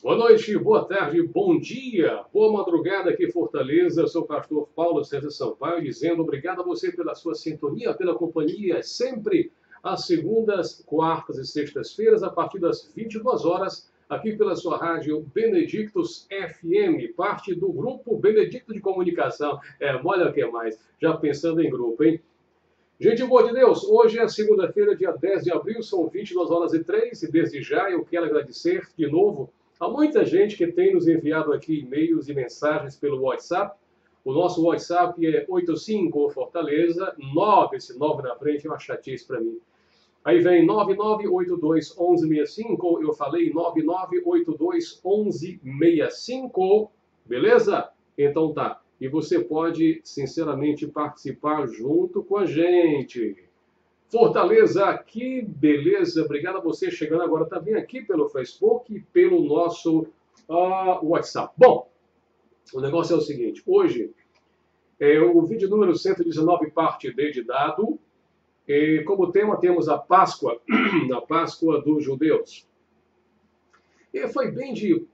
Boa noite, boa tarde, bom dia, boa madrugada aqui em Fortaleza. Eu sou o pastor Paulo César Sampaio, dizendo obrigado a você pela sua sintonia, pela companhia, sempre às segundas, quartas e sextas-feiras, a partir das 22 horas, aqui pela sua rádio Benedictus FM, parte do grupo Benedicto de Comunicação. Olha o que mais, já pensando em grupo, hein? Gente boa de Deus, hoje é segunda-feira, dia 10 de abril, são 22 horas e 3, e desde já eu quero agradecer de novo a muita gente que tem nos enviado aqui e-mails e mensagens pelo WhatsApp. O nosso WhatsApp é 85 Fortaleza 9, esse 9 na frente é uma chatice para mim. Aí vem 99821165, eu falei 99821165, beleza? Então tá. E você pode, sinceramente, participar junto com a gente. Fortaleza, que beleza! Obrigado a você chegando agora também aqui pelo Facebook e pelo nosso WhatsApp. Bom, o negócio é o seguinte, hoje é o vídeo número 119, parte D de dado, e como tema temos a Páscoa, a Páscoa dos judeus. E foi bem de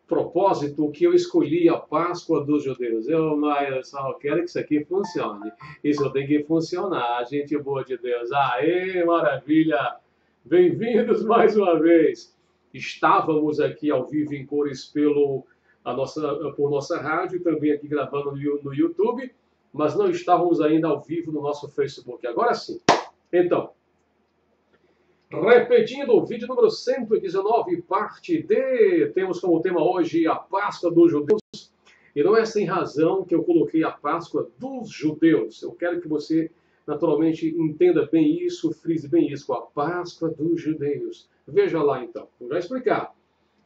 propósito que eu escolhi a Páscoa dos judeus. Eu só quero que isso aqui funcione. Isso tem que funcionar, gente boa de Deus. Aê, maravilha! Bem-vindos mais uma vez. Estávamos aqui ao vivo em cores por nossa rádio, também aqui gravando no YouTube, mas não estávamos ainda ao vivo no nosso Facebook. Agora sim. Então, repetindo, o vídeo número 119, parte D. Temos como tema hoje a Páscoa dos judeus. E não é sem razão que eu coloquei a Páscoa dos judeus. Eu quero que você, naturalmente, entenda bem isso, frise bem isso, a Páscoa dos judeus. Veja lá, então. Vou já explicar.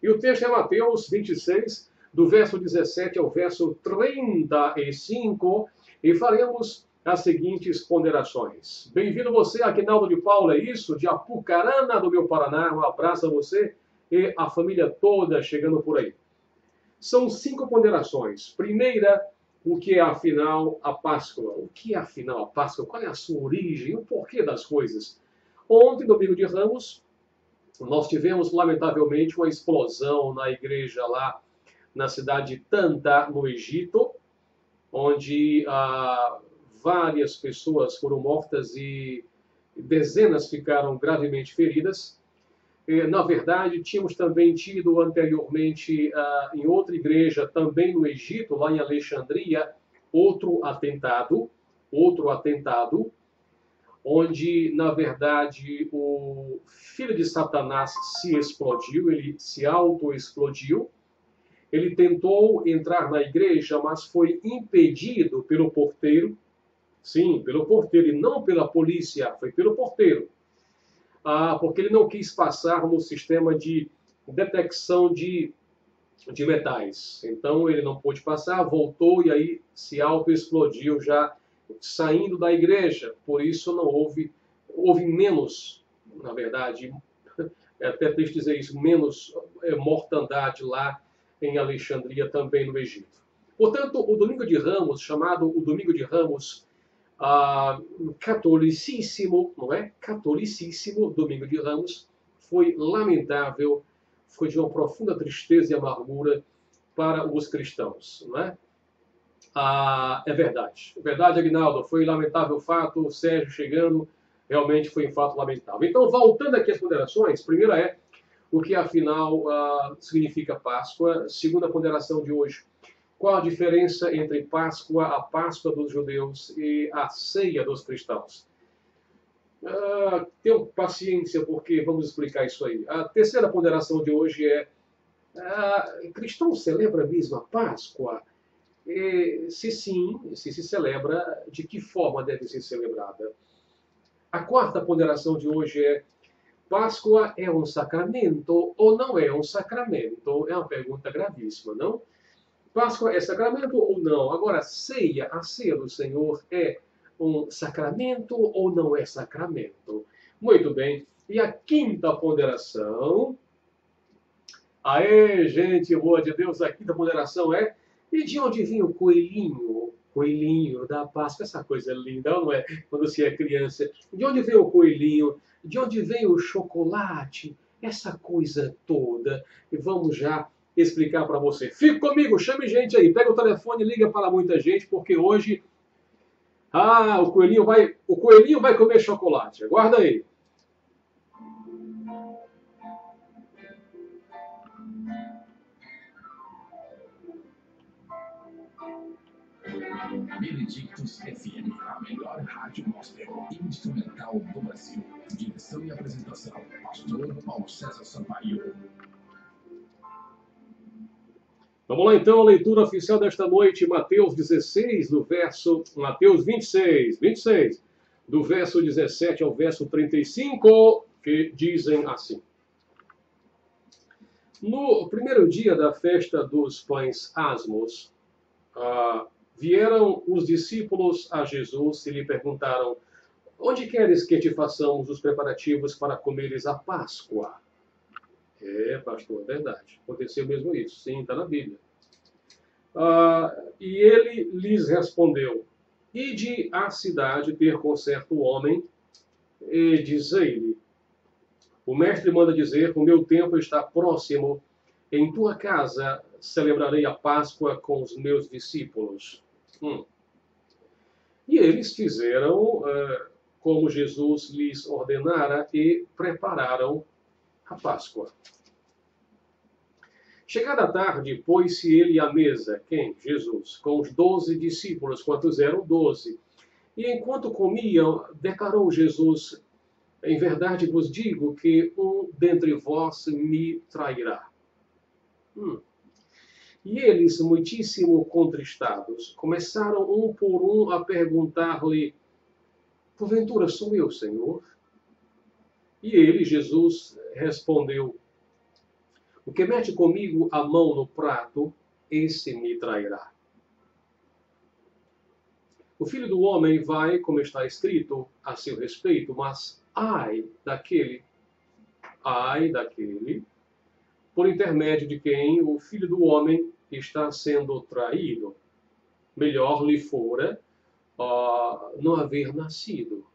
E o texto é Mateus 26, do verso 17 ao verso 35, e faremos as seguintes ponderações. Bem-vindo você, Aquinaldo de Paula, é isso? De Apucarana, do meu Paraná. Um abraço a você e a família toda chegando por aí. São 5 ponderações. Primeira, o que é afinal a Páscoa? O que é afinal a Páscoa? Qual é a sua origem? O porquê das coisas? Ontem, domingo de Ramos, nós tivemos, lamentavelmente, uma explosão na igreja lá na cidade de Tanta, no Egito, onde várias pessoas foram mortas e dezenas ficaram gravemente feridas. Na verdade, tínhamos também tido anteriormente, em outra igreja, também no Egito, lá em Alexandria, outro atentado, onde, na verdade, o filho de Satanás se explodiu, ele se auto-explodiu. Ele tentou entrar na igreja, mas foi impedido pelo porteiro. Sim, pelo porteiro, e não pela polícia, foi pelo porteiro. Porque ele não quis passar no sistema de detecção de metais. Então ele não pôde passar, voltou e aí se auto-explodiu já saindo da igreja. Por isso não houve menos, na verdade, é até triste dizer isso, menos mortandade lá em Alexandria, também no Egito. Portanto, o Domingo de Ramos, chamado o Domingo de Ramos, catolicíssimo, não é? Catolicíssimo Domingo de Ramos, foi lamentável, foi de uma profunda tristeza e amargura para os cristãos, não é? É verdade, Aguinaldo, foi lamentável o fato, o Sérgio chegando, realmente foi um fato lamentável. Então, voltando aqui às ponderações, primeira é o que afinal significa Páscoa. Segunda ponderação de hoje, qual a diferença entre Páscoa, a Páscoa dos judeus e a ceia dos cristãos? Tenham paciência, porque vamos explicar isso aí. A terceira ponderação de hoje é: cristão celebra mesmo a Páscoa? Se sim, se celebra, de que forma deve ser celebrada? A quarta ponderação de hoje é: Páscoa é um sacramento ou não é um sacramento? É uma pergunta gravíssima, não? Páscoa é sacramento ou não? Agora, a ceia do Senhor é um sacramento ou não é sacramento? Muito bem. E a quinta ponderação... Aê, gente boa de Deus, a quinta ponderação é: e de onde vinha o coelhinho? Coelhinho da Páscoa, essa coisa linda, não é? Quando você é criança. De onde veio o coelhinho? De onde veio o chocolate? essa coisa toda. E vamos já explicar para você. Fique comigo, chame gente aí, pega o telefone e liga para muita gente, porque hoje o coelhinho vai comer chocolate. Aguarda aí. Benedictus FM, a melhor rádio gospel instrumental do Brasil. Direção e apresentação, pastor Paulo César Sampaio. Vamos lá então, a leitura oficial desta noite, Mateus 26, Mateus 26, do verso 17 ao verso 35, que dizem assim. No primeiro dia da festa dos pães asmos, vieram os discípulos a Jesus e lhe perguntaram: onde queres que te façamos os preparativos para comeres a Páscoa? Pastor, é verdade. Aconteceu mesmo isso. Sim, está na Bíblia. E ele lhes respondeu: ide à cidade ter com certo homem e dizei-lhe: o mestre manda dizer, o meu tempo está próximo, em tua casa celebrarei a Páscoa com os meus discípulos. E eles fizeram como Jesus lhes ordenara e prepararam a Páscoa. Chegada a tarde, pôs-se ele à mesa, quem? Jesus, com os 12 discípulos, quantos eram? 12. E enquanto comiam, declarou Jesus: em verdade vos digo que um dentre vós me trairá. E eles, muitíssimo contristados, começaram um por um a perguntar-lhe: porventura sou eu, Senhor? E ele, Jesus, respondeu: o que mete comigo a mão no prato, esse me trairá. O Filho do Homem vai, como está escrito a seu respeito, mas ai daquele, por intermédio de quem o Filho do Homem está sendo traído. Melhor lhe fora não haver nascido.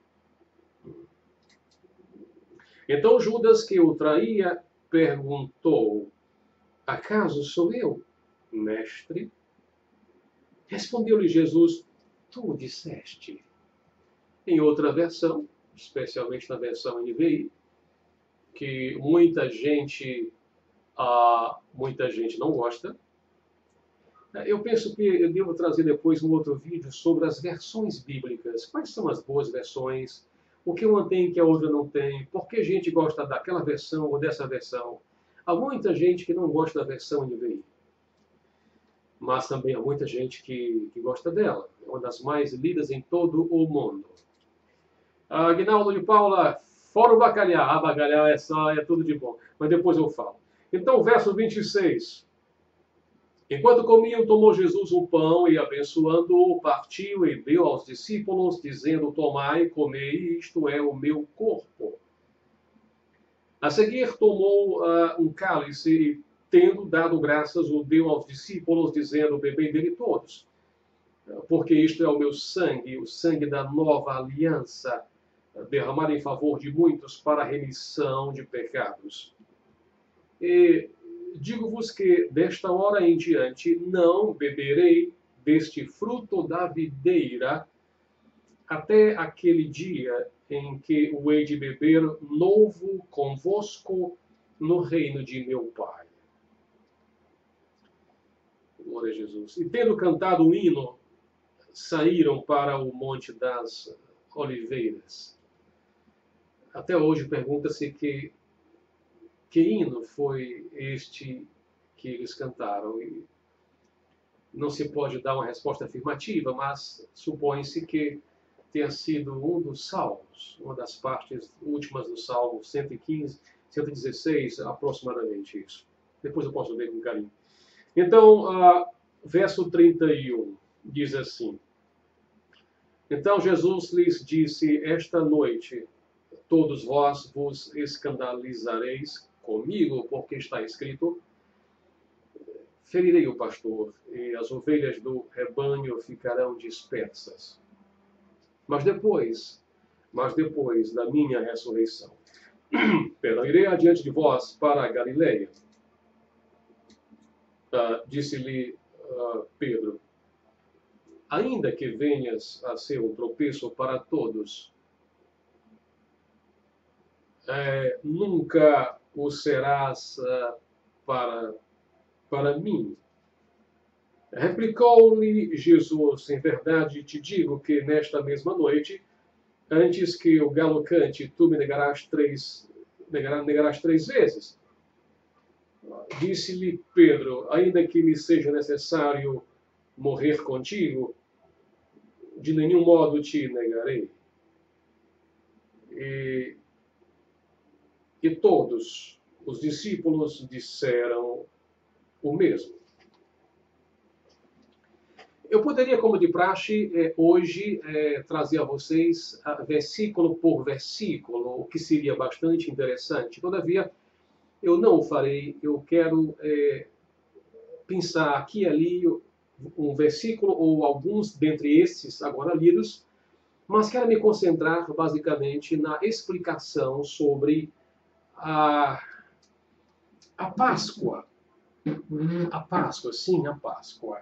Então Judas, que o traía, perguntou: acaso sou eu, mestre? Respondeu-lhe Jesus: tu disseste. Em outra versão, especialmente na versão NVI, que muita gente não gosta. Eu penso que eu devo trazer depois um outro vídeo sobre as versões bíblicas. Quais são as boas versões? O que uma tem que a outra não tem? Por que a gente gosta daquela versão ou dessa versão? Há muita gente que não gosta da versão NVI. Mas também há muita gente que gosta dela. É uma das mais lidas em todo o mundo. Aguinaldo de Paula, fora o bacalhau. Bacalhau é tudo de bom. Mas depois eu falo. Então, verso 26. Enquanto comiam, tomou Jesus um pão e, abençoando-o, partiu e deu aos discípulos, dizendo: tomai, comei, isto é o meu corpo. A seguir, tomou um cálice e, tendo dado graças, o deu aos discípulos, dizendo: bebei dele todos, porque isto é o meu sangue, o sangue da nova aliança, derramado em favor de muitos para a remissão de pecados. E digo-vos que desta hora em diante não beberei deste fruto da videira até aquele dia em que o hei de beber novo convosco no reino de meu Pai. Glória a Jesus. E tendo cantado o hino, saíram para o Monte das Oliveiras. Até hoje pergunta-se que hino foi este que eles cantaram. E não se pode dar uma resposta afirmativa, mas supõe-se que tenha sido um dos salmos, uma das partes últimas do Salmo 115, 116, aproximadamente isso. Depois eu posso ver com carinho. Então, verso 31 diz assim: então Jesus lhes disse: esta noite todos vós vos escandalizareis comigo, porque está escrito: ferirei o pastor, e as ovelhas do rebanho ficarão dispersas. Mas depois da minha ressurreição, Perdão, irei adiante de vós para a Galileia. Disse-lhe Pedro, ainda que venhas a ser um tropeço para todos, nunca o serás para mim. Replicou-lhe Jesus, em verdade te digo que nesta mesma noite, antes que o galo cante, tu me negarás três vezes. Disse-lhe Pedro, ainda que me seja necessário morrer contigo, de nenhum modo te negarei. E todos os discípulos disseram o mesmo. Eu poderia, como de praxe, hoje trazer a vocês versículo por versículo, o que seria bastante interessante. Todavia, eu não o farei. Eu quero pensar aqui e ali um versículo ou alguns dentre esses agora lidos, mas quero me concentrar basicamente na explicação sobre a Páscoa. A Páscoa, sim, a Páscoa.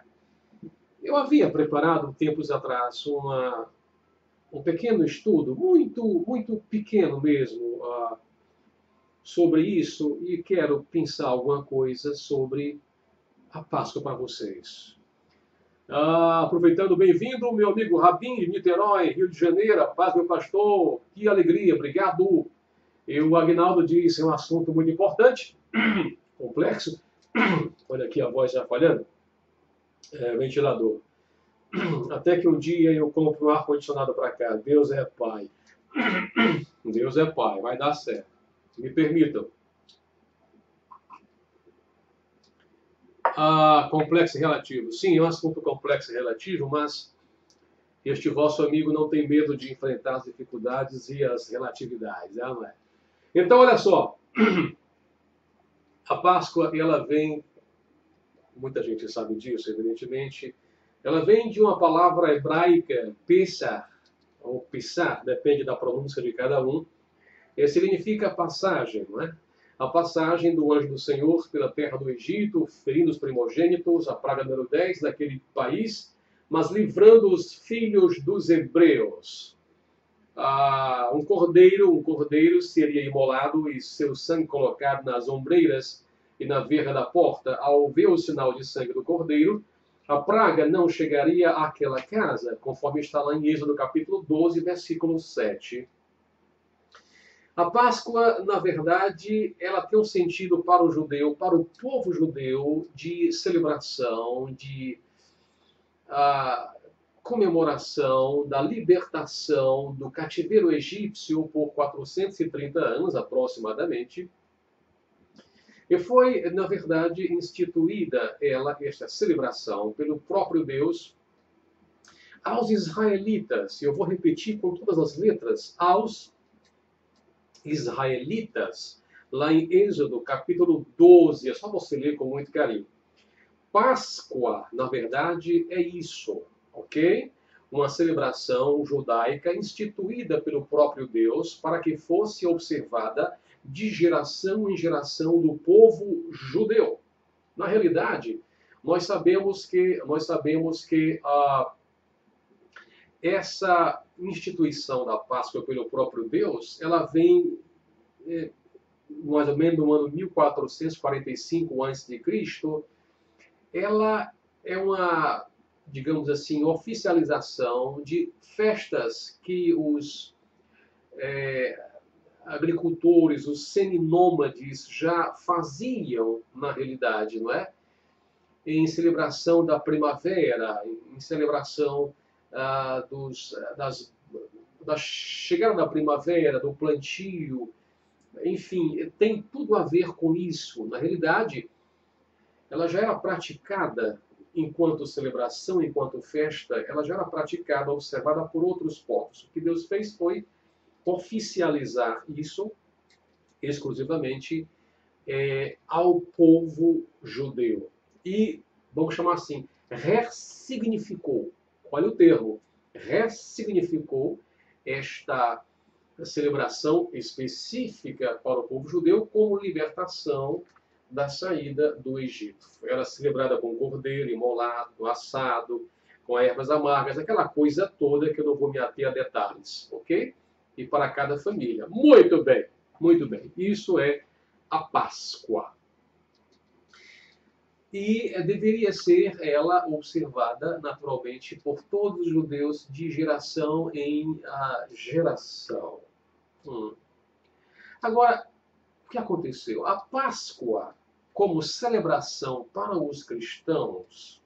Eu havia preparado tempos atrás um pequeno estudo, muito pequeno mesmo, sobre isso, e quero pensar alguma coisa sobre a Páscoa para vocês. Aproveitando, bem-vindo, meu amigo Rabin, de Niterói, Rio de Janeiro. Paz, meu pastor, que alegria, obrigado. E o Agnaldo disse, é um assunto muito importante, complexo. Olha aqui a voz já falhando. Ventilador. Até que um dia eu compro um ar-condicionado para cá. Deus é pai. Deus é pai, vai dar certo. Me permitam. Complexo e relativo. Sim, é um assunto complexo e relativo, mas este vosso amigo não tem medo de enfrentar as dificuldades e as relatividades. Não é? Então, olha só. A Páscoa, ela vem, muita gente sabe disso, evidentemente, ela vem de uma palavra hebraica, Pesach, ou Pissar, depende da pronúncia de cada um, significa passagem, não é? A passagem do anjo do Senhor pela terra do Egito, ferindo os primogênitos, a praga número 10 daquele país, mas livrando os filhos dos hebreus. Um cordeiro seria imolado e seu sangue colocado nas ombreiras e na verga da porta. Ao ver o sinal de sangue do cordeiro, a praga não chegaria àquela casa, conforme está lá em Êxodo capítulo 12, versículo 7. A Páscoa, na verdade, ela tem um sentido para o judeu, para o povo judeu, de celebração, de comemoração da libertação do cativeiro egípcio por 430 anos, aproximadamente. E foi, na verdade, instituída esta celebração pelo próprio Deus aos israelitas. Eu vou repetir com todas as letras, aos israelitas, lá em Êxodo, capítulo 12. É só você ler com muito carinho. Páscoa, na verdade, é isso, ok? Uma celebração judaica instituída pelo próprio Deus para que fosse observada de geração em geração do povo judeu. Na realidade, nós sabemos que essa instituição da Páscoa pelo próprio Deus, ela vem mais ou menos no ano 1445 a.C., ela é uma, digamos assim, oficialização de festas que os agricultores, os seminômades já faziam na realidade, não é? Em celebração da primavera, em celebração da chegada da primavera, do plantio, enfim, tem tudo a ver com isso. Na realidade, ela já era praticada enquanto celebração, enquanto festa, ela já era praticada, observada por outros povos. O que Deus fez foi oficializar isso exclusivamente ao povo judeu. E, vamos chamar assim, ressignificou. Olha o termo. Ressignificou esta celebração específica para o povo judeu como libertação da saída do Egito. Era celebrada com cordeiro imolado, assado, com ervas amargas, aquela coisa toda que eu não vou me ater a detalhes, ok? E para cada família. Muito bem, muito bem. Isso é a Páscoa. E deveria ser ela observada naturalmente por todos os judeus de geração em geração. Agora, o que aconteceu? A Páscoa, como celebração para os cristãos,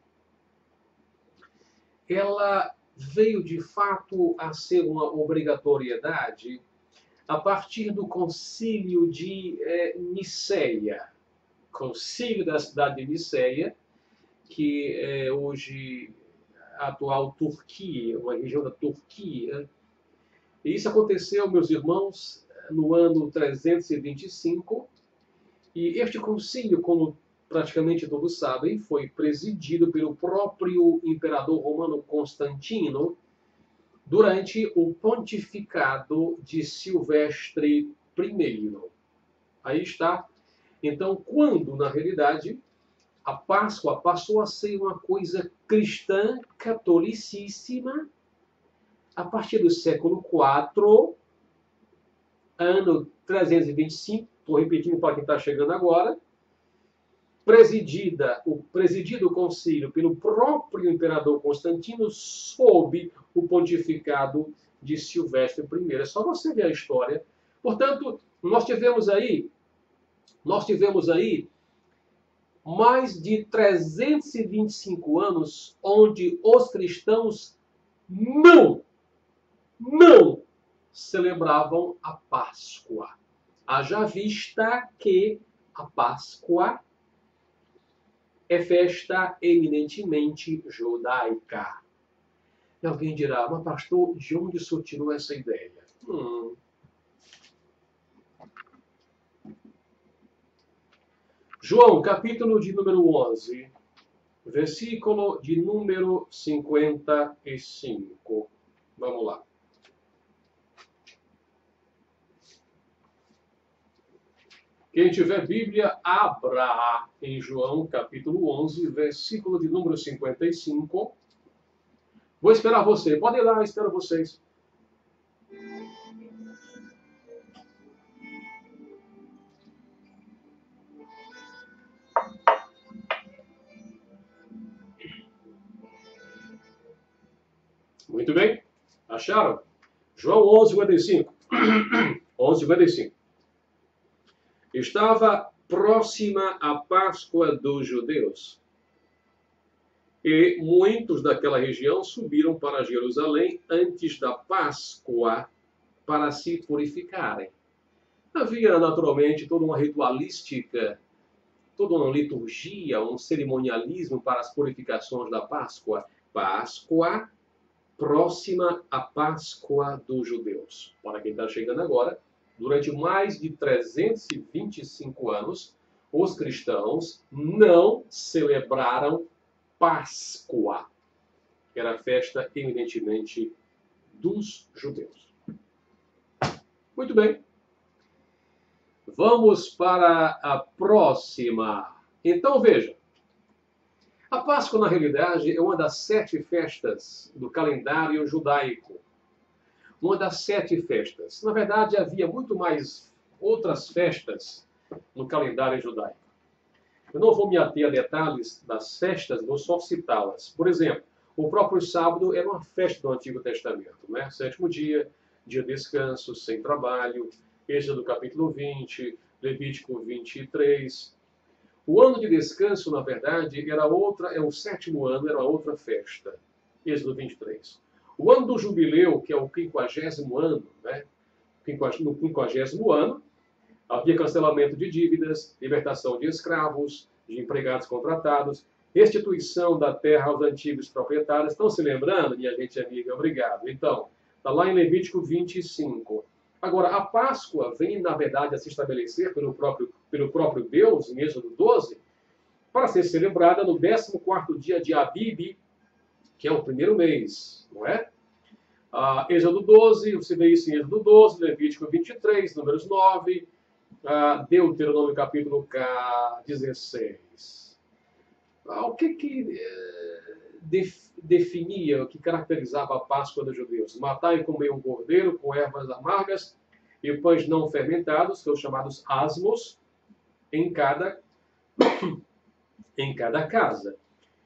ela veio de fato a ser uma obrigatoriedade a partir do Concílio de Niceia. Concílio da cidade de Niceia, que é hoje a atual Turquia, uma região da Turquia. E isso aconteceu, meus irmãos, no ano 325. E este concílio, como praticamente todos sabem, foi presidido pelo próprio imperador romano Constantino durante o pontificado de Silvestre I. Aí está. Então, quando, na realidade, a Páscoa passou a ser uma coisa cristã, catolicíssima, a partir do século IV, ano 325, estou repetindo para quem está chegando agora, presidido o concílio pelo próprio imperador Constantino, sob o pontificado de Silvestre I. É só você ver a história. Portanto, nós tivemos aí mais de 325 anos onde os cristãos não celebravam a Páscoa. Haja vista que a Páscoa é festa eminentemente judaica. E alguém dirá, mas pastor, de onde o senhor tirou essa ideia? João, capítulo de número 11, versículo de número 55. Vamos lá. Quem tiver Bíblia, abra em João, capítulo 11, versículo de número 55. Vou esperar você. Pode ir lá, espero vocês. Muito bem. Acharam? João 11, 55. 11, 55. Estava próxima a Páscoa dos judeus. E muitos daquela região subiram para Jerusalém antes da Páscoa para se purificarem. Havia, naturalmente, toda uma ritualística, toda uma liturgia, um cerimonialismo para as purificações da Páscoa. Páscoa próxima à Páscoa dos judeus. Para quem está chegando agora, durante mais de 325 anos, os cristãos não celebraram Páscoa, que era a festa, evidentemente, dos judeus. Muito bem. Vamos para a próxima. Então, veja. A Páscoa, na realidade, é uma das 7 festas do calendário judaico. Uma das 7 festas. Na verdade, havia muito mais outras festas no calendário judaico. Eu não vou me ater a detalhes das festas, vou só citá-las. Por exemplo, o próprio sábado era uma festa do Antigo Testamento, né? 7º dia, dia de descanso, sem trabalho, Êxodo capítulo 20, Levítico 23. O ano de descanso, na verdade, era o 7º ano, era outra festa, Êxodo 23. O ano do jubileu, que é o 50º ano, né? No 50º ano, havia cancelamento de dívidas, libertação de escravos, de empregados contratados, restituição da terra aos antigos proprietários. Estão se lembrando, minha gente amiga? Obrigado. Então, está lá em Levítico 25. Agora, a Páscoa vem, na verdade, a se estabelecer pelo próprio Deus, em Êxodo 12, para ser celebrada no 14º dia de Abib, que é o primeiro mês, não é? Êxodo 12, você vê isso em Êxodo 12, Levítico 23, Números 9, Deuteronômio capítulo 16. O que definia, o que caracterizava a Páscoa dos judeus? Matar e comer um cordeiro com ervas amargas e pães não fermentados, que são chamados asmos, em cada casa.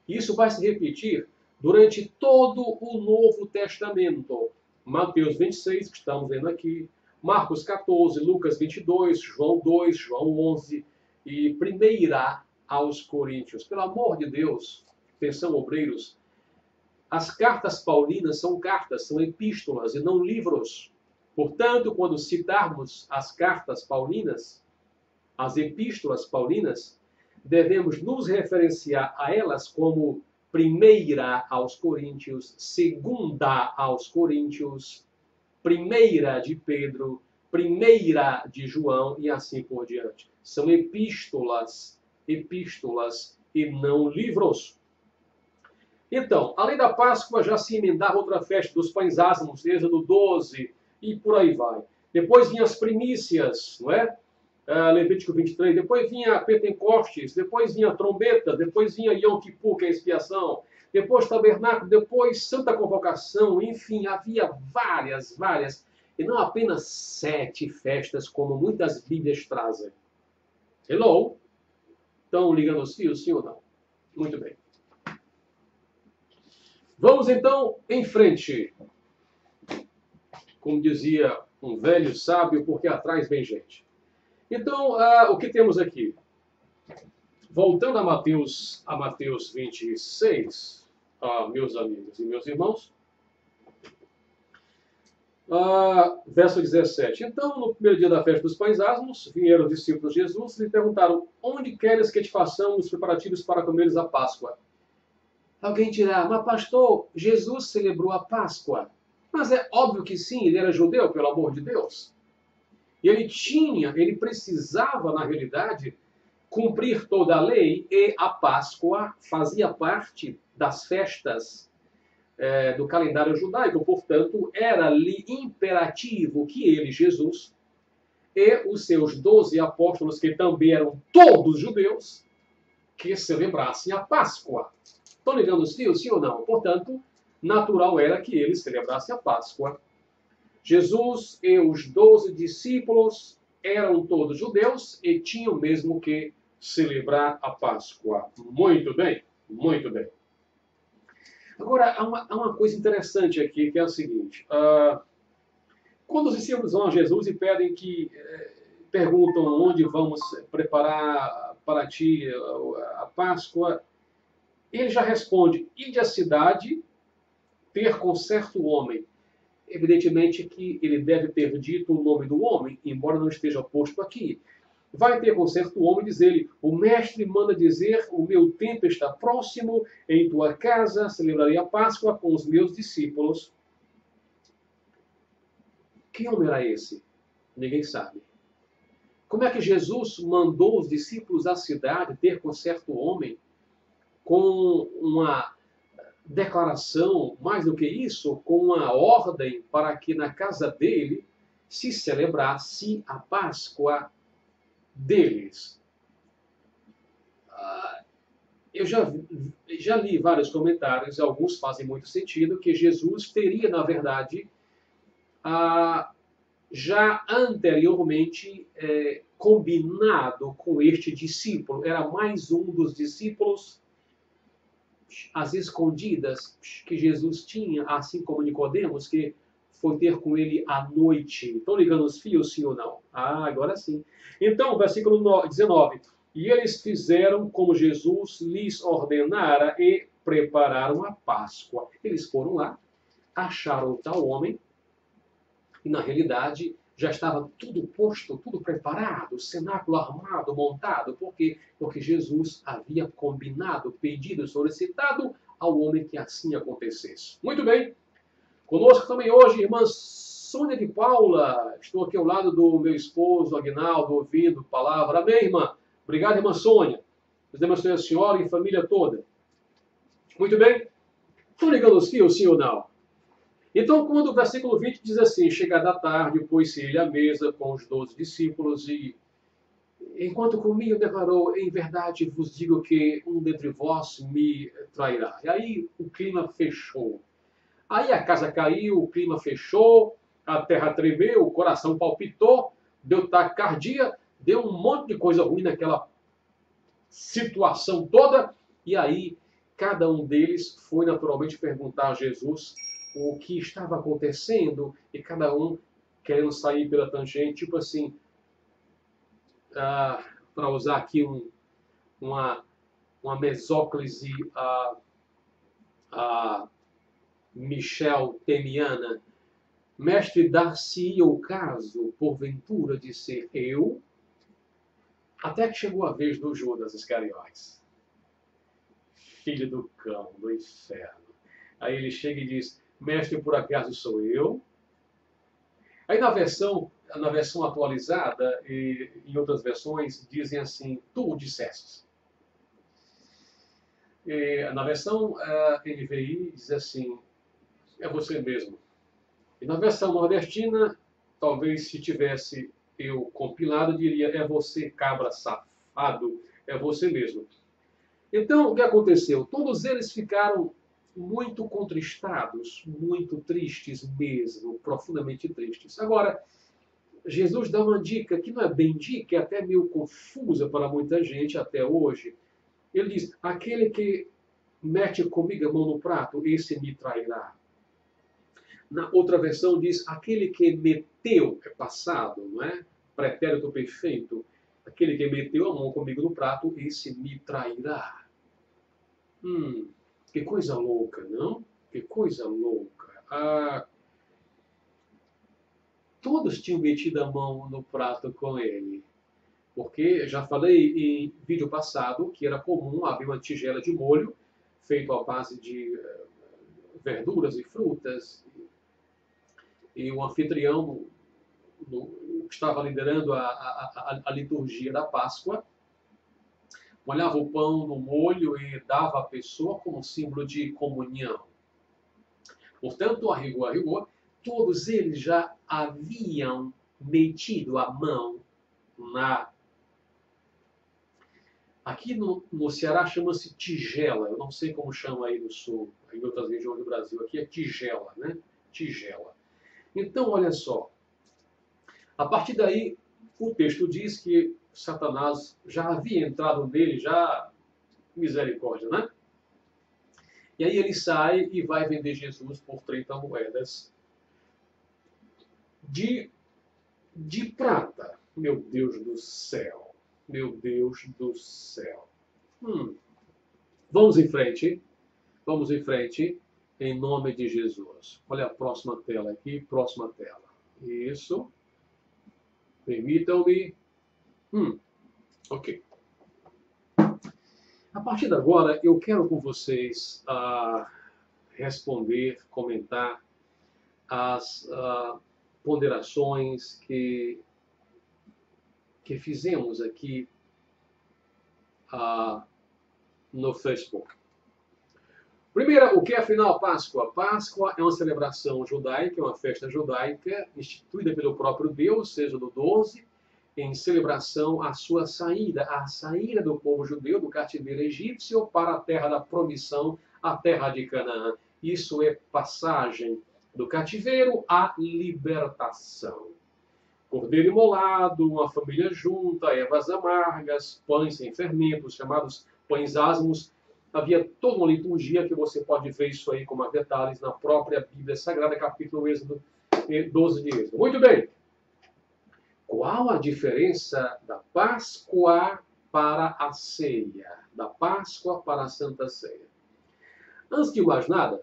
Isso vai se repetir durante todo o Novo Testamento. Mateus 26, que estamos vendo aqui, Marcos 14, Lucas 22, João 2, João 11 e 1 aos Coríntios. Pelo amor de Deus, atenção, obreiros, as cartas paulinas são cartas, são epístolas e não livros. Portanto, quando citarmos as cartas paulinas, as epístolas paulinas, devemos nos referenciar a elas como 1 aos Coríntios, 2 aos Coríntios, 1 de Pedro, 1 de João e assim por diante. São epístolas e não livros. Então, além da Páscoa, já se emendava outra festa dos pães asmos, Êxodo 12 e por aí vai. Depois vinham as primícias, não é? Levítico 23, depois vinha Pentecostes, depois vinha a trombeta, depois vinha Yom Kippur, que é a expiação, depois tabernáculo, depois Santa Convocação, enfim, havia várias, e não apenas 7 festas, como muitas Bíblias trazem. Hello? Estão ligando os fios, sim ou não? Muito bem. Vamos então em frente. Como dizia um velho sábio, porque atrás vem gente. Então, o que temos aqui? Voltando a Mateus 26, meus amigos e meus irmãos, verso 17. Então, no primeiro dia da festa dos pães asmos, vieram os discípulos de Jesus e lhe perguntaram: onde queres que te façamos os preparativos para comeres a Páscoa? Alguém dirá: mas pastor, Jesus celebrou a Páscoa. Mas é óbvio que sim, ele era judeu, pelo amor de Deus. E ele precisava, na realidade, cumprir toda a lei, e a Páscoa fazia parte das festas do calendário judaico. Portanto, era-lhe imperativo que ele, Jesus, e os seus 12 apóstolos, que também eram todos judeus, que celebrassem a Páscoa. Estão ligando os fios, sim ou não? Portanto, natural era que eles celebrassem a Páscoa. Jesus e os 12 discípulos eram todos judeus e tinham mesmo que celebrar a Páscoa. Muito bem, muito bem. Agora, há uma coisa interessante aqui, que é o seguinte. Quando os discípulos vão a Jesus e perguntam onde vamos preparar para ti a Páscoa, ele já responde: ide à cidade ter com certo homem. Evidentemente que ele deve ter dito o nome do homem, embora não esteja posto aqui. Vai ter com certo homem e dizer-lhe: o mestre manda dizer, o meu tempo está próximo, em tua casa celebrarei a Páscoa com os meus discípulos. Que homem era esse? Ninguém sabe. Como é que Jesus mandou os discípulos à cidade ter com certo homem, com uma declaração, mais do que isso, com uma ordem para que na casa dele se celebrasse a Páscoa deles? Eu já li vários comentários, alguns fazem muito sentido, que Jesus teria, na verdade, já anteriormente combinado com este discípulo. Era mais um dos discípulos, as escondidas, que Jesus tinha, assim como Nicodemos, que foi ter com ele à noite. Estão ligando os fios, sim ou não? Agora sim. Então, versículo 19. E eles fizeram como Jesus lhes ordenara e prepararam a Páscoa. Eles foram lá, acharam o tal homem, e na realidade já estava tudo posto, tudo preparado, o cenáculo armado, montado. Por quê? Porque Jesus havia combinado, pedido, solicitado ao homem que assim acontecesse. Muito bem. Conosco também hoje, irmã Sônia de Paula. Estou aqui ao lado do meu esposo, Aguinaldo, ouvindo palavra. Amém, irmã? Obrigado, irmã Sônia. Deus abençoe a senhora e a família toda. Muito bem. Estão ligando os fios, sim ou não? Então, quando o versículo 20 diz assim, chegada a tarde, pôs-se ele à mesa com os 12 discípulos e, enquanto comia, declarou, em verdade vos digo que um dentre vós me trairá. E aí o clima fechou. Aí a casa caiu, o clima fechou, a terra tremeu, o coração palpitou, deu taquicardia, deu um monte de coisa ruim naquela situação toda. E aí cada um deles foi naturalmente perguntar a Jesus o que estava acontecendo e cada um querendo sair pela tangente, tipo assim, para usar aqui uma mesóclise Michel Temiana, mestre, dar-se-ia o caso, porventura, de ser eu? Até que chegou a vez do Judas Iscariotes, filho do cão, do inferno. Aí ele chega e diz, mestre, por acaso sou eu? Aí na versão atualizada, e em outras versões, dizem assim, tu o dissestes. E na versão NVI diz assim, é você mesmo. E na versão nordestina, talvez se tivesse eu compilado, diria, é você, cabra safado, é você mesmo. Então, o que aconteceu? Todos eles ficaram muito contristados, muito tristes mesmo, profundamente tristes. Agora, Jesus dá uma dica que não é bem dica, é até meio confusa para muita gente até hoje. Ele diz, aquele que mete comigo a mão no prato, esse me trairá. Na outra versão diz, aquele que meteu, é passado, não é? Pretérito perfeito. Aquele que meteu a mão comigo no prato, esse me trairá. Que coisa louca, não? Que coisa louca. Todos tinham metido a mão no prato com ele. Porque, já falei em vídeo passado, que era comum haver uma tigela de molho, feito à base de verduras e frutas. E o anfitrião estava liderando a liturgia da Páscoa, molhava o pão no molho e dava à pessoa como símbolo de comunhão. Portanto, a rigor, todos eles já haviam metido a mão na... Aqui no Ceará chama-se tigela, eu não sei como chama aí no sul, em outras regiões do Brasil, aqui é tigela, né? Tigela. Então, olha só, a partir daí, o texto diz que Satanás já havia entrado nele, já misericórdia, né? E aí ele sai e vai vender Jesus por 30 moedas de prata. Meu Deus do céu. Meu Deus do céu. Vamos em frente. Vamos em frente. Em nome de Jesus. Olha a próxima tela aqui. Próxima tela. Isso. Permitam-me. Ok. A partir de agora, eu quero com vocês responder, comentar as ponderações que fizemos aqui no Facebook. Primeiro, o que é afinal a Páscoa? Páscoa é uma celebração judaica, é uma festa judaica instituída pelo próprio Deus, seja do 12, em celebração à sua saída, a saída do povo judeu do cativeiro egípcio para a terra da promissão, a terra de Canaã. Isso é passagem do cativeiro à libertação. Cordeiro imolado, uma família junta, ervas amargas, pães sem fermentos, chamados pães asmos. Havia toda uma liturgia que você pode ver isso aí com mais detalhes na própria Bíblia Sagrada, capítulo 12 de Êxodo. Muito bem. Qual a diferença da Páscoa para a ceia? Da Páscoa para a Santa Ceia? Antes de mais nada,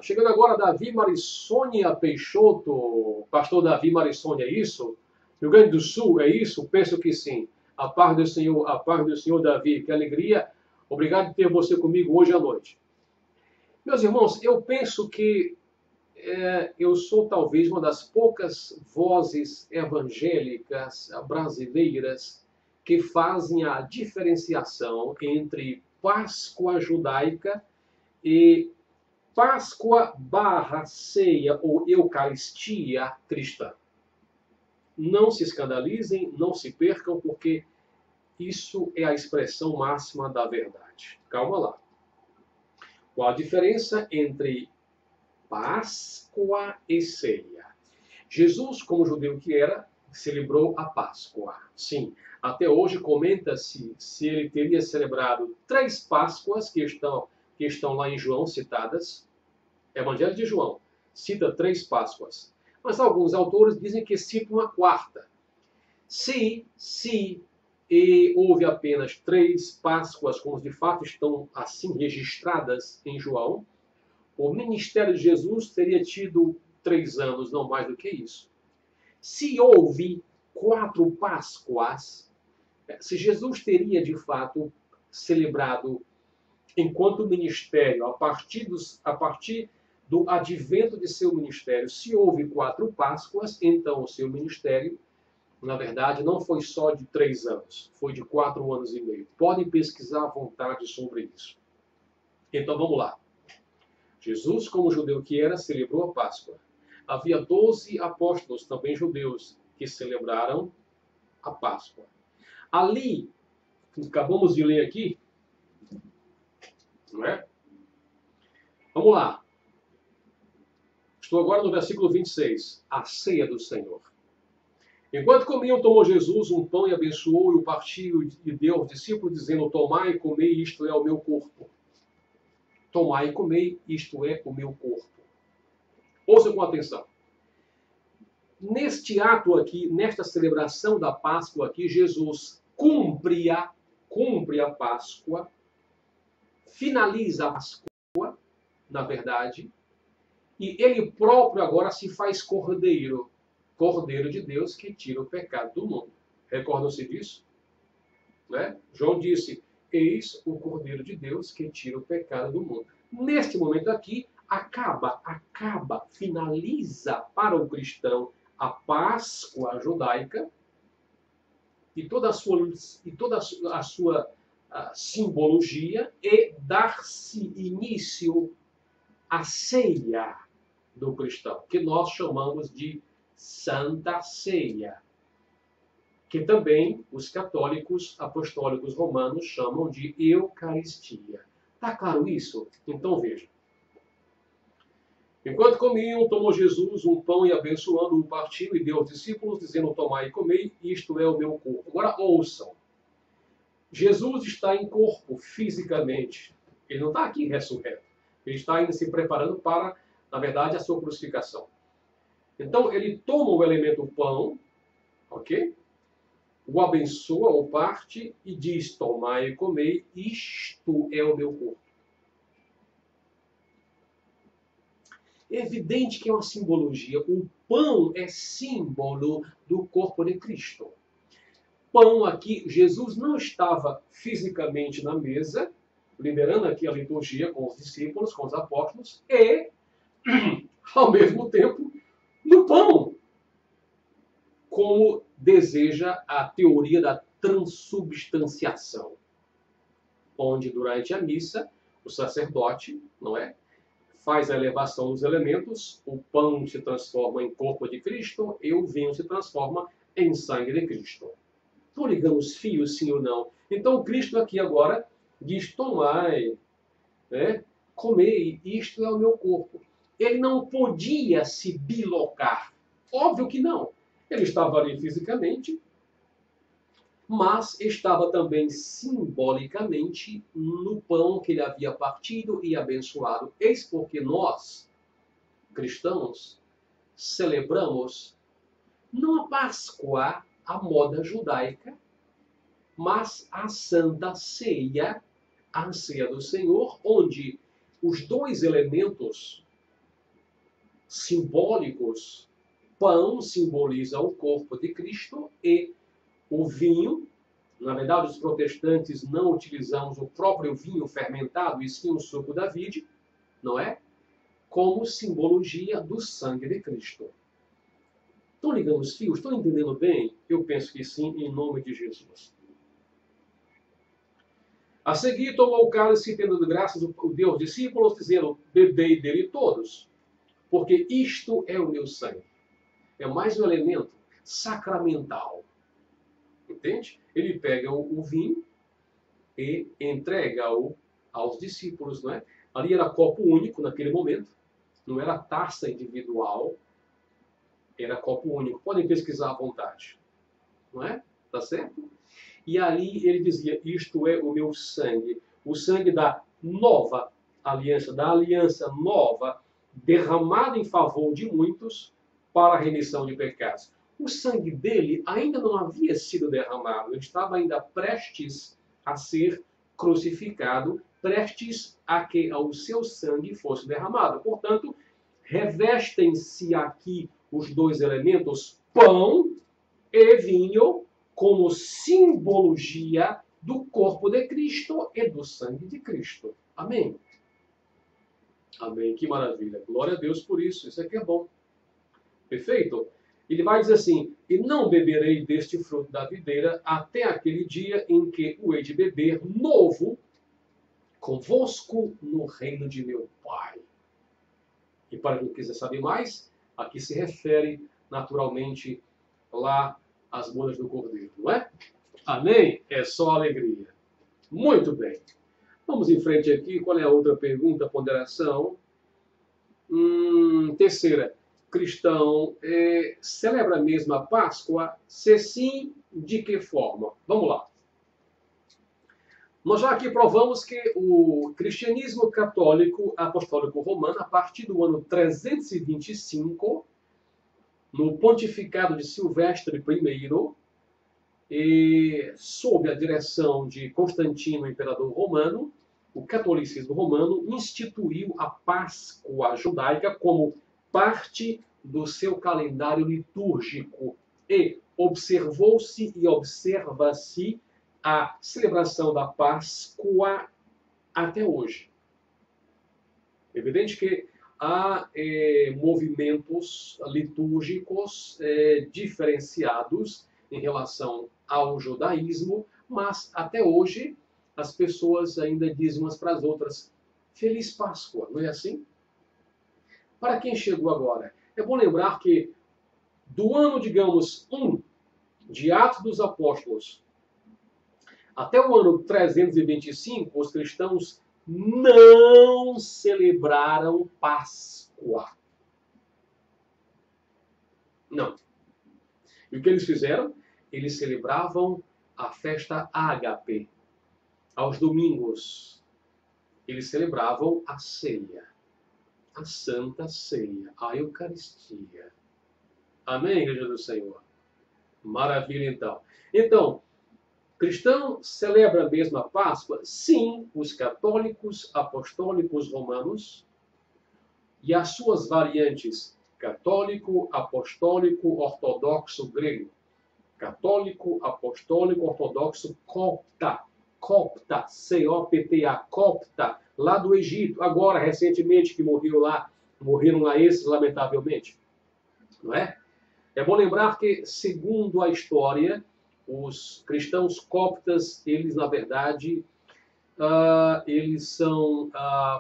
chegando agora, Davi Marissônia Peixoto, pastor Davi Marissônia, é isso? Rio Grande do Sul, é isso? Penso que sim. A paz do Senhor Davi, que alegria. Obrigado por ter você comigo hoje à noite. Meus irmãos, eu penso que eu sou talvez uma das poucas vozes evangélicas brasileiras que fazem a diferenciação entre Páscoa judaica e Páscoa barra ceia ou Eucaristia cristã. Não se escandalizem, não se percam, porque isso é a expressão máxima da verdade. Calma lá. Qual a diferença entre Páscoa e ceia? Jesus, como judeu que era, celebrou a Páscoa. Sim, até hoje comenta-se se ele teria celebrado 3 Páscoas que estão lá em João citadas. Evangelho de João cita 3 Páscoas. Mas alguns autores dizem que cita uma 4ª. Se houve apenas 3 Páscoas, como de fato estão assim registradas em João, o ministério de Jesus teria tido 3 anos, não mais do que isso. Se houve 4 Páscoas, se Jesus teria de fato celebrado enquanto ministério, a partir do advento de seu ministério, se houve 4 Páscoas, então o seu ministério, na verdade, não foi só de 3 anos, foi de 4 anos e meio. Podem pesquisar à vontade sobre isso. Então vamos lá. Jesus, como judeu que era, celebrou a Páscoa. Havia 12 apóstolos, também judeus, que celebraram a Páscoa. Ali, acabamos de ler aqui, não é? Vamos lá. Estou agora no versículo 26, a ceia do Senhor. Enquanto comiam, tomou Jesus um pão e abençoou, e o partiu e deu aos discípulos, dizendo: tomai e comei, isto é o meu corpo. Tomai e comei, isto é o meu corpo. Ouça com atenção. Neste ato aqui, nesta celebração da Páscoa aqui, Jesus cumpre a Páscoa, finaliza a Páscoa, na verdade, e ele próprio agora se faz cordeiro de Deus que tira o pecado do mundo. Recordam-se disso? Né? João disse: eis o Cordeiro de Deus que tira o pecado do mundo. Neste momento aqui, finaliza para o cristão a Páscoa judaica e toda a sua simbologia, e dar-se início à ceia do cristão, que nós chamamos de Santa Ceia, que também os católicos apostólicos romanos chamam de Eucaristia. Está claro isso? Então veja. Enquanto comiam, tomou Jesus um pão e, abençoando-o, partiu e deu aos discípulos, dizendo: tomai e comei, isto é o meu corpo. Agora ouçam. Jesus está em corpo, fisicamente. Ele não está aqui ressurreto. Ele está ainda se preparando para, na verdade, a sua crucificação. Então, ele toma o elemento pão, ok? O abençoa, o parte e diz: tomai e comei, isto é o meu corpo. É evidente que é uma simbologia. O pão é símbolo do corpo de Cristo. Pão aqui, Jesus não estava fisicamente na mesa, liderando aqui a liturgia com os discípulos, com os apóstolos, e, ao mesmo tempo, no pão, como deseja a teoria da transubstanciação, onde durante a missa o sacerdote, não é, faz a elevação dos elementos, o pão se transforma em corpo de Cristo e o vinho se transforma em sangue de Cristo. Estão ligando os fios, sim ou não? Então Cristo aqui agora diz: tomai, né, comei, isto é o meu corpo. Ele não podia se bilocar. Óbvio que não. Ele estava ali fisicamente, mas estava também simbolicamente no pão que ele havia partido e abençoado. Eis porque nós, cristãos, celebramos não a Páscoa à moda judaica, mas a Santa Ceia, a ceia do Senhor, onde os 2 elementos simbólicos, pão simboliza o corpo de Cristo e o vinho. Na verdade, os protestantes não utilizamos o próprio vinho fermentado, e sim o suco da vide, não é? Como simbologia do sangue de Cristo. Estão ligando os fios? Estão entendendo bem? Eu penso que sim, em nome de Jesus. A seguir, tomou o cálice, tendo de graças o Deus discípulos, dizendo: bebei dele todos, porque isto é o meu sangue. É mais um elemento sacramental. Entende? Ele pega o vinho e entrega-o aos discípulos, não é? Ali era copo único naquele momento, não era taça individual, era copo único. Podem pesquisar à vontade, não é? Tá certo? E ali ele dizia: isto é o meu sangue, o sangue da nova aliança, da aliança nova, derramado em favor de muitos para a remissão de pecados. O sangue dele ainda não havia sido derramado, ele estava ainda prestes a ser crucificado, prestes a que o seu sangue fosse derramado. Portanto, revestem-se aqui os dois elementos, pão e vinho, como simbologia do corpo de Cristo e do sangue de Cristo. Amém? Amém, que maravilha. Glória a Deus por isso, isso aqui é bom. Perfeito? Ele vai dizer assim: e não beberei deste fruto da videira até aquele dia em que o hei de beber novo convosco no reino de meu Pai. E para quem quiser saber mais, aqui se refere naturalmente lá às bodas do Cordeiro, não é? Amém? É só alegria. Muito bem. Vamos em frente aqui. Qual é a outra pergunta, ponderação? Terceira. Cristão celebra mesmo a Páscoa? Se sim, de que forma? Vamos lá. Nós já aqui provamos que o cristianismo católico apostólico romano, a partir do ano 325, no pontificado de Silvestre I, e sob a direção de Constantino, imperador romano, o catolicismo romano instituiu a Páscoa judaica como parte do seu calendário litúrgico e observou-se e observa-se a celebração da Páscoa até hoje. É evidente que há movimentos litúrgicos diferenciados em relação ao judaísmo, mas até hoje as pessoas ainda dizem umas para as outras: Feliz Páscoa, não é assim? Para quem chegou agora, é bom lembrar que do ano, digamos, 1 de Atos dos Apóstolos até o ano 325, os cristãos não celebraram Páscoa. Não. E o que eles fizeram? Eles celebravam a festa ágape. Aos domingos, eles celebravam a ceia, a Santa Ceia, a Eucaristia. Amém, Igreja do Senhor? Maravilha, então. Então, cristão celebra mesmo a Páscoa? Sim, os católicos apostólicos romanos e as suas variantes católico, apostólico, ortodoxo grego. Católico, apostólico, ortodoxo, copta. Copta, C-O-P-T-A, copta, lá do Egito, agora, recentemente, que morreram lá esses, lamentavelmente. Não é? É bom lembrar que, segundo a história, os cristãos coptas, eles, na verdade, eles são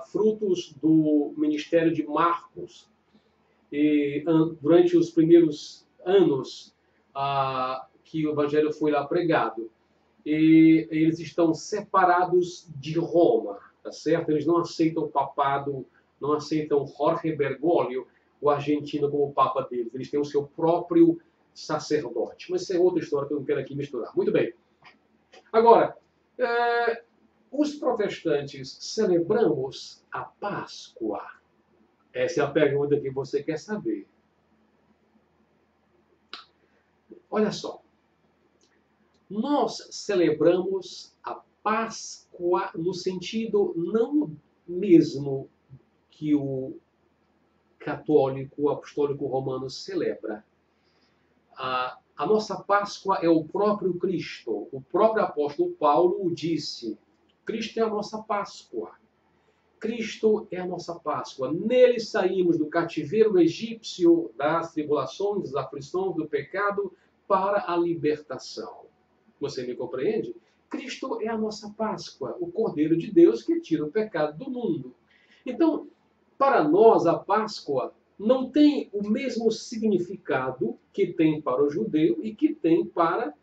frutos do ministério de Marcos. E durante os primeiros anos que o evangelho foi lá pregado, e eles estão separados de Roma, tá certo? Eles não aceitam o papado, não aceitam Jorge Bergoglio, o argentino, como papa deles. Eles têm o seu próprio sacerdote. Mas isso é outra história que eu não quero aqui misturar. Muito bem. Agora, os protestantes celebramos a Páscoa? Essa é a pergunta que você quer saber. Olha só. Nós celebramos a Páscoa no sentido não mesmo que o católico, o apostólico romano celebra. A nossa Páscoa é o próprio Cristo. O próprio apóstolo Paulo o disse. Cristo é a nossa Páscoa. Cristo é a nossa Páscoa. Nele saímos do cativeiro egípcio, das tribulações, das aflições, do pecado, para a libertação. Você me compreende? Cristo é a nossa Páscoa, o Cordeiro de Deus que tira o pecado do mundo. Então, para nós, a Páscoa não tem o mesmo significado que tem para o judeu e que tem para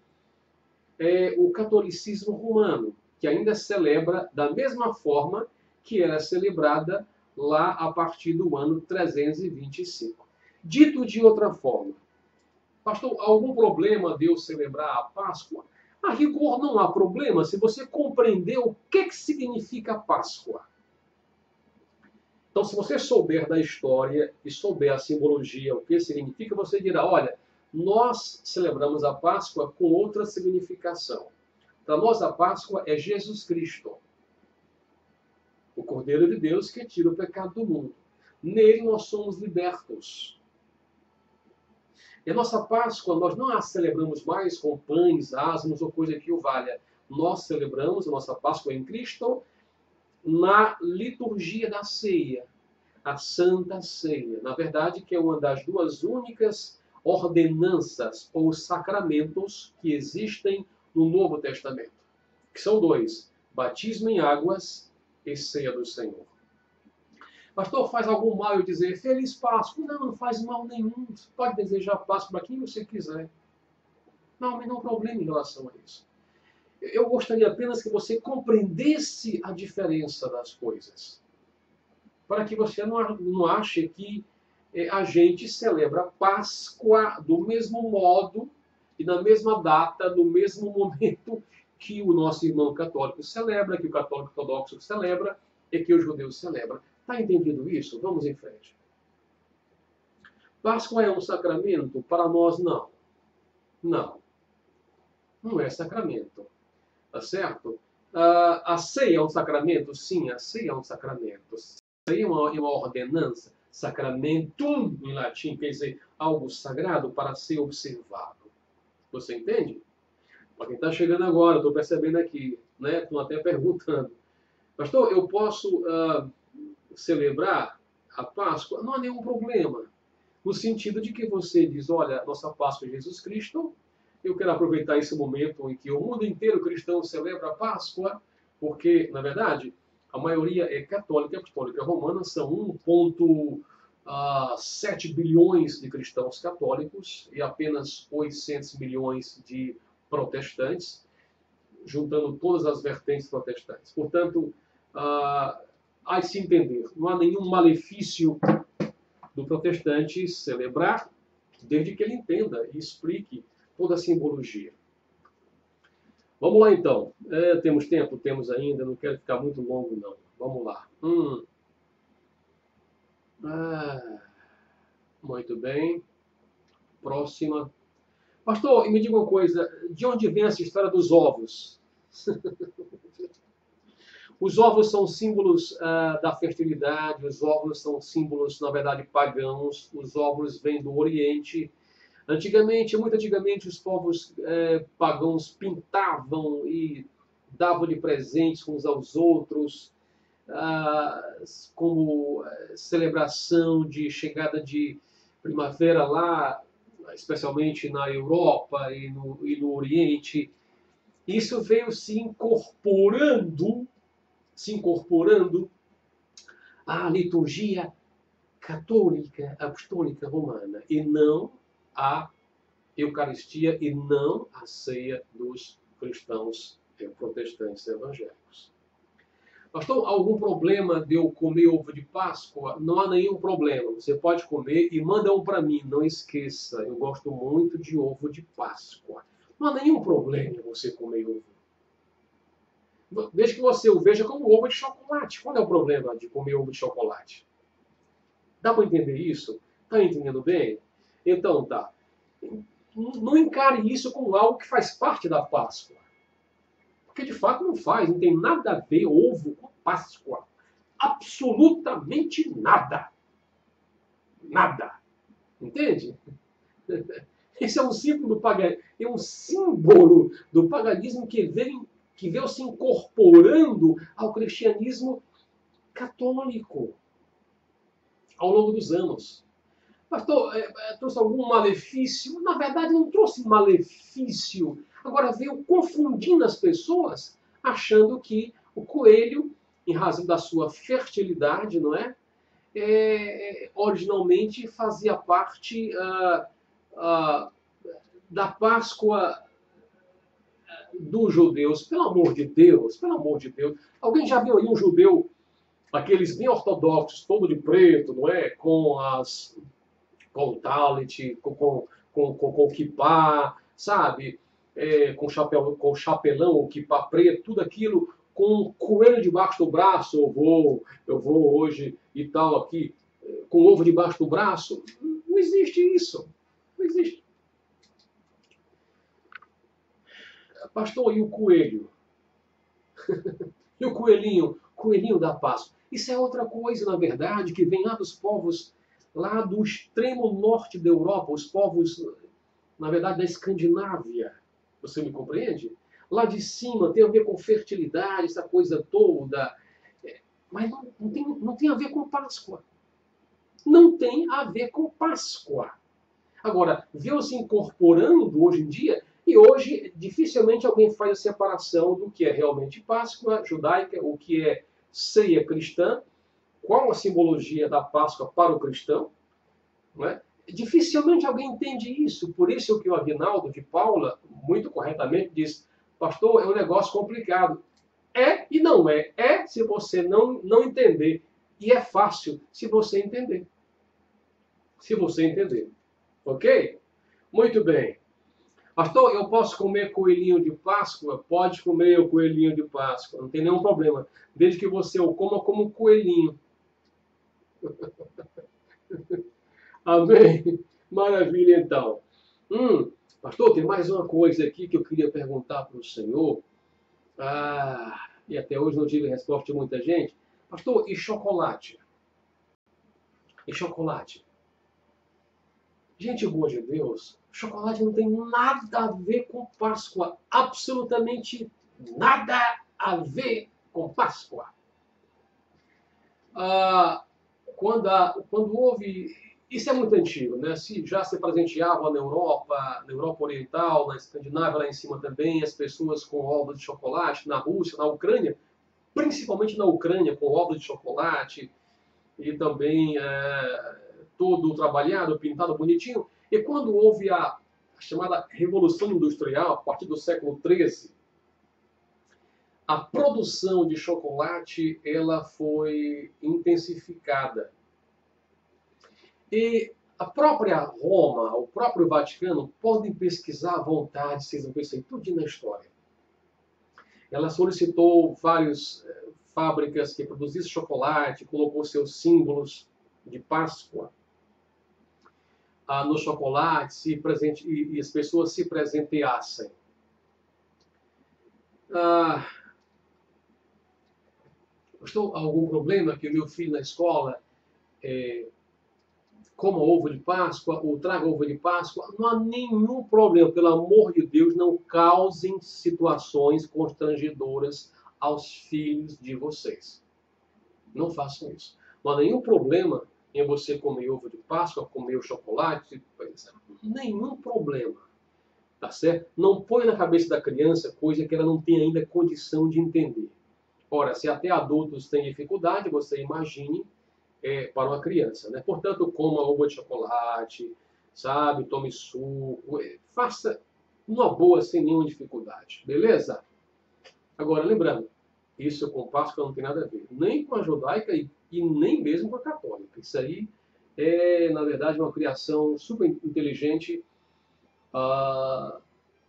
o catolicismo romano, que ainda celebra da mesma forma que era celebrada lá a partir do ano 325. Dito de outra forma, pastor, algum problema de eu celebrar a Páscoa? A rigor não há problema se você compreender o que significa Páscoa. Então, se você souber da história e souber a simbologia, o que significa, você dirá, olha, nós celebramos a Páscoa com outra significação. Para nós, a Páscoa é Jesus Cristo, o Cordeiro de Deus que tira o pecado do mundo. Nele nós somos libertos. E a nossa Páscoa, nós não a celebramos mais com pães, asmos ou coisa que o valha. Nós celebramos a nossa Páscoa em Cristo na liturgia da ceia, a Santa Ceia. Na verdade, que é uma das duas únicas ordenanças ou sacramentos que existem no Novo Testamento. Que são dois, batismo em águas e ceia do Senhor. Pastor, faz algum mal eu dizer Feliz Páscoa? Não faz mal nenhum. Você pode desejar Páscoa para quem você quiser. Não há problema em relação a isso. Eu gostaria apenas que você compreendesse a diferença das coisas. Para que você não ache que a gente celebra Páscoa do mesmo modo e na mesma data, no mesmo momento que o nosso irmão católico celebra, que o católico ortodoxo celebra e que o judeu celebra. Está entendido isso? Vamos em frente. Páscoa é um sacramento? Para nós, não. Não é sacramento. Tá certo? A ceia é um sacramento? Sim, a ceia é um sacramento. A ceia é uma ordenança. Sacramentum, em latim, quer dizer algo sagrado para ser observado. Você entende? Para quem está chegando agora, estou percebendo aqui, né? Estão até perguntando. Pastor, eu posso celebrar a Páscoa? Não há nenhum problema. No sentido de que você diz, olha, nossa Páscoa é Jesus Cristo, eu quero aproveitar esse momento em que o mundo inteiro cristão celebra a Páscoa, porque, na verdade, a maioria é católica e apostólica romana, são 1,7 bilhões de cristãos católicos e apenas 800 milhões de protestantes, juntando todas as vertentes protestantes. Portanto, há de se entender, não há nenhum malefício do protestante celebrar, desde que ele entenda e explique toda a simbologia. Vamos lá, então. Temos tempo? Temos ainda. Não quero ficar muito longo, não. Vamos lá. Muito bem. Próxima. Pastor, me diga uma coisa. De onde vem essa história dos ovos? Os ovos são símbolos da fertilidade. Os ovos são símbolos, na verdade, pagãos. Os ovos vêm do Oriente. Muito antigamente, os povos pagãos pintavam e davam de presentes uns aos outros, como celebração de chegada de primavera lá, especialmente na Europa e no Oriente. Isso veio se incorporando à liturgia católica, apostólica romana, e não a Eucaristia e não a ceia dos cristãos protestantes evangélicos. Pastor, algum problema de eu comer ovo de Páscoa? Não há nenhum problema. Você pode comer e manda um para mim. Não esqueça, eu gosto muito de ovo de Páscoa. Não há nenhum problema em você comer ovo. Desde que você o veja como ovo de chocolate. Qual é o problema de comer ovo de chocolate? Dá para entender isso? Está entendendo bem? Então tá. Não encare isso como algo que faz parte da Páscoa. Porque de fato não faz, não tem nada a ver ovo com Páscoa. Absolutamente nada. Nada. Entende? Esse é um símbolo do paganismo que veio se incorporando ao cristianismo católico ao longo dos anos. Pastor, trouxe algum malefício? Na verdade, não trouxe malefício. Agora veio confundindo as pessoas, achando que o coelho, em razão da sua fertilidade, não é? Originalmente fazia parte da Páscoa dos judeus. Pelo amor de Deus, pelo amor de Deus. Alguém já viu aí um judeu, aqueles bem ortodoxos, todo de preto, não é? Com o talit, com kippá, sabe? Com chapelão, o kippá preto, tudo aquilo com um coelho debaixo do braço. Eu vou hoje e tal aqui, com ovo debaixo do braço. Não existe isso. Não existe. Pastor, e o coelho? E o coelhinho? Coelhinho da Páscoa. Isso é outra coisa, na verdade, que vem lá dos povos, lá do extremo norte da Europa, os povos, na verdade, da Escandinávia. Você me compreende? Lá de cima tem a ver com fertilidade, essa coisa toda. Mas não tem a ver com Páscoa. Não tem a ver com Páscoa. Agora, veio-se incorporando hoje em dia, e hoje dificilmente alguém faz a separação do que é realmente Páscoa judaica, o que é ceia cristã, qual a simbologia da Páscoa para o cristão. Não é? Dificilmente alguém entende isso. Por isso que o Aguinaldo de Paula, muito corretamente, diz: pastor, é um negócio complicado. É e não é. É se você não entender. E é fácil se você entender. Se você entender. Ok? Muito bem. Pastor, eu posso comer coelhinho de Páscoa? Pode comer o coelhinho de Páscoa. Não tem nenhum problema. Desde que você o coma como um coelhinho. Amém? Maravilha, então. Pastor, tem mais uma coisa aqui que eu queria perguntar para o senhor. E até hoje não tive resposta de muita gente. Pastor, e chocolate? E chocolate? Gente boa de Deus, chocolate não tem nada a ver com Páscoa. Absolutamente nada a ver com Páscoa. Quando houve... Isso é muito antigo, né? Já se presenteava na Europa Oriental, na Escandinávia, lá em cima também, as pessoas com ovos de chocolate, na Rússia, na Ucrânia, principalmente na Ucrânia, com ovos de chocolate, e também todo trabalhado, pintado bonitinho. E quando houve a chamada Revolução Industrial, a partir do século XIII, a produção de chocolate ela foi intensificada. E a própria Roma, o próprio Vaticano, podem pesquisar à vontade, vocês vão ver isso aí tudo na história. Ela solicitou várias fábricas que produzissem chocolate, colocou seus símbolos de Páscoa no chocolate, e as pessoas se presenteassem. Estou algum problema que o meu filho na escola coma ovo de Páscoa ou traga ovo de Páscoa? Não há nenhum problema. Pelo amor de Deus, não causem situações constrangedoras aos filhos de vocês. Não façam isso. Não há nenhum problema em você comer ovo de Páscoa, comer o chocolate. Nenhum problema. Tá certo? Não põe na cabeça da criança coisa que ela não tem ainda condição de entender. Ora, se até adultos têm dificuldade, você imagine para uma criança, né? Portanto, coma ovo de chocolate, sabe? Tome suco, faça uma boa sem nenhuma dificuldade, beleza? Agora, lembrando, isso com Páscoa não tem nada a ver, nem com a judaica e nem mesmo com a católica. Isso aí é, na verdade, uma criação super inteligente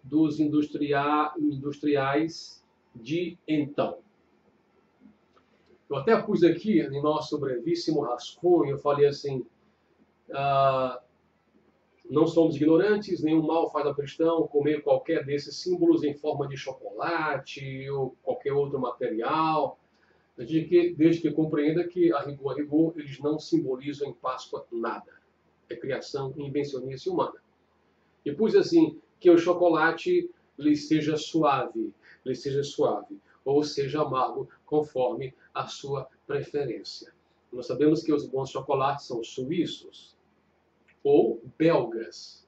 dos industriais de então. Eu até pus aqui, em nosso brevíssimo rascunho, eu falei assim, não somos ignorantes, nenhum mal faz ao cristão comer qualquer desses símbolos em forma de chocolate ou qualquer outro material, desde que compreenda que, a rigor, eles não simbolizam em Páscoa nada. É criação invencionice humana. E pus assim, que o chocolate lhe seja suave, ou seja amargo, conforme a sua preferência. Nós sabemos que os bons chocolates são suíços ou belgas.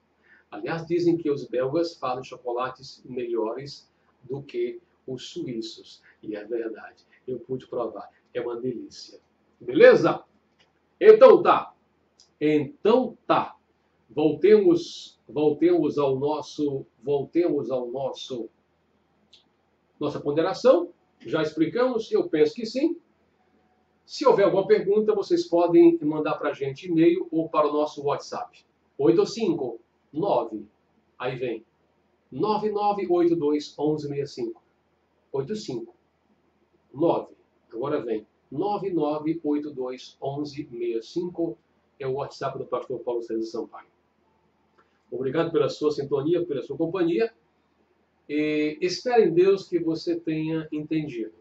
Aliás, dizem que os belgas fazem chocolates melhores do que os suíços. E é verdade. Eu pude provar. É uma delícia. Beleza? Então tá. Voltemos ao nossa ponderação. Já explicamos? Eu penso que sim. Se houver alguma pergunta, vocês podem mandar para a gente e-mail ou para o nosso WhatsApp. 859, aí vem, 9982-1165. 859, agora vem, 9982-1165 é o WhatsApp do pastor Paulo César Sampaio. Obrigado pela sua sintonia, pela sua companhia. E espero em Deus que você tenha entendido.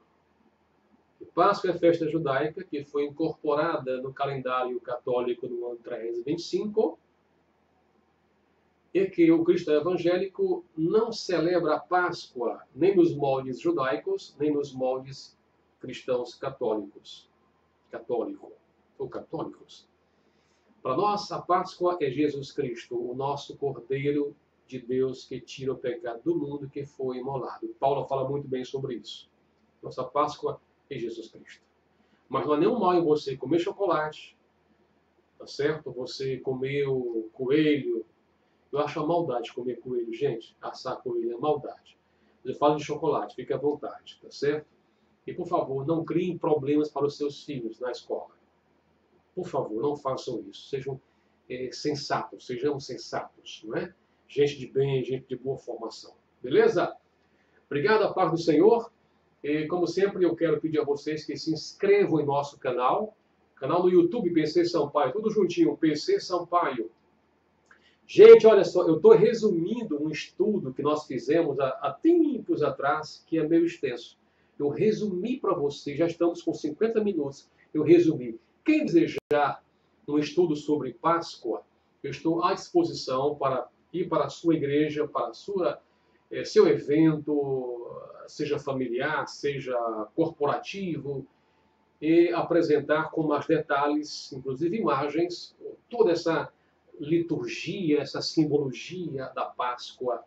Páscoa é festa judaica que foi incorporada no calendário católico no ano 325 e que o cristão evangélico não celebra a Páscoa nem nos moldes judaicos, nem nos moldes cristãos católicos. Para nós, a Páscoa é Jesus Cristo, o nosso Cordeiro de Deus que tira o pecado do mundo, que foi imolado. Paulo fala muito bem sobre isso. Nossa Páscoa é Jesus Cristo. Mas não há nenhum mal em você comer chocolate, tá certo? Você comer o coelho. Eu acho uma maldade comer coelho, gente. Assar coelho é maldade. Eu falo de chocolate, fique à vontade, tá certo? E, por favor, não criem problemas para os seus filhos na escola. Por favor, não façam isso. Sejam sensatos, sejamos sensatos, não é? Gente de bem, gente de boa formação. Beleza? Obrigado, a paz do Senhor. E, como sempre, eu quero pedir a vocês que se inscrevam em nosso canal no YouTube, PC Sampaio, tudo juntinho, PC Sampaio. Gente, olha só, eu estou resumindo um estudo que nós fizemos há tempos atrás, que é meio extenso. Eu resumi para vocês, já estamos com 50 minutos, eu resumi. Quem desejar um estudo sobre Páscoa, eu estou à disposição para ir para a sua igreja, para seu evento, seja familiar, seja corporativo, e apresentar com mais detalhes, inclusive imagens, toda essa liturgia, essa simbologia da Páscoa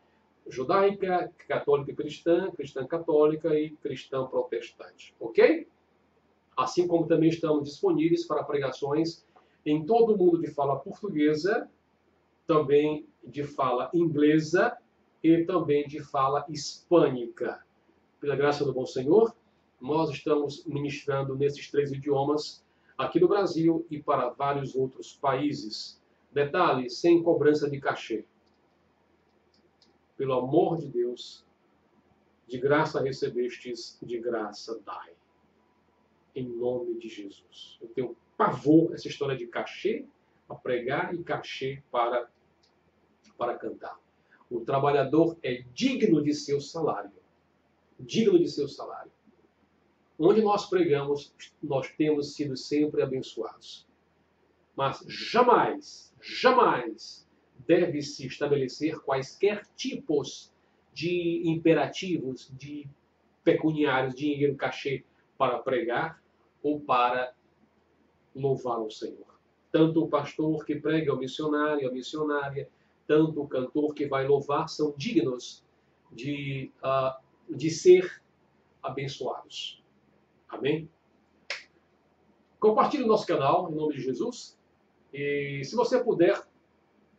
judaica, católica e cristã, cristã católica e cristã protestante. Ok? Assim como também estamos disponíveis para pregações em todo o mundo de fala portuguesa, também de fala inglesa e também de fala hispânica. Pela graça do bom Senhor, nós estamos ministrando nesses 3 idiomas aqui no Brasil e para vários outros países. Detalhe, sem cobrança de cachê. Pelo amor de Deus, de graça recebestes, de graça dai. Em nome de Jesus. Eu tenho pavor essa história de cachê para pregar e cachê para cantar. O trabalhador é digno de seu salário. Digno de seu salário. Onde nós pregamos, nós temos sido sempre abençoados. Mas jamais deve-se estabelecer quaisquer tipos de imperativos, de pecuniários, dinheiro, cachê, para pregar ou para louvar o Senhor. Tanto o pastor que prega, o missionário, a missionária, tanto o cantor que vai louvar, são dignos de ser abençoados. Amém? Compartilhe o nosso canal, em nome de Jesus. E se você puder,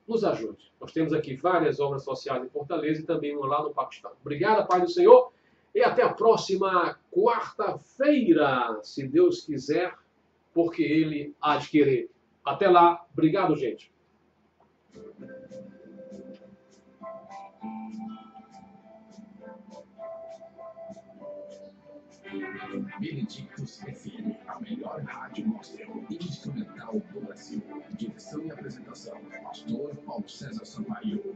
nos ajude. Nós temos aqui várias obras sociais em Fortaleza e também uma lá no Paquistão. Obrigado, Pai do Senhor. E até a próxima quarta-feira, se Deus quiser, porque Ele há de querer. Até lá. Obrigado, gente. Benedictus FM, a melhor rádio gospel instrumental do Brasil. Direção e apresentação, pastor Paulo César Sampaio.